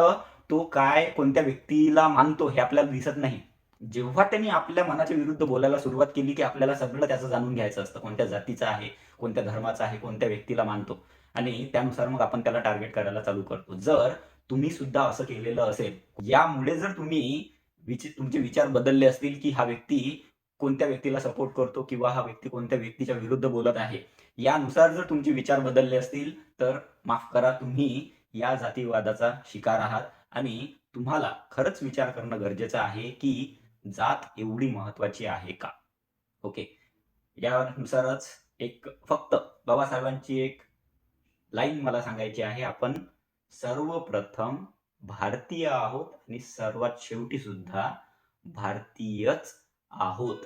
तो काय कोणत्या व्यक्तीला मानतो हे आपल्याला दिसत नाही. जेव्हा त्यांनी आपल्या मनाच्या विरुद्ध बोलायला सुरुवात केली की आपल्याला सगळं त्याचं जाणून घ्यायचं असतं, कोणत्या जातीचा आहे, कोणत्या धर्माचा आहे, कोणत्या व्यक्तीला मानतो, आणि त्यानुसार मग आपण त्याला टार्गेट करायला चालू करतो. जर तुम्ही सुद्धा असं केलेलं असेल, यामुळे जर तुम्ही तुमचे विचार बदलले असतील, की हा व्यक्ती कोणत्या व्यक्तीला सपोर्ट करतो किंवा हा व्यक्ती कोणत्या व्यक्तीच्या विरुद्ध बोलत आहे. यानुसार जर तुमचे विचार बदलले असतील, तर माफ करा, तुम्ही या जातीवादाचा शिकार आहात आणि तुम्हाला खरंच विचार करणं गरजेचं आहे, की जात एवढी महत्त्वाची आहे का? ओके. यानुसारच एक फक्त बाबासाहेबांची एक लाईन मला सांगायची आहे. आपण सर्वप्रथम भारतीय आहोत आणि सर्वात शेवटी सुद्धा भारतीयच आहोत.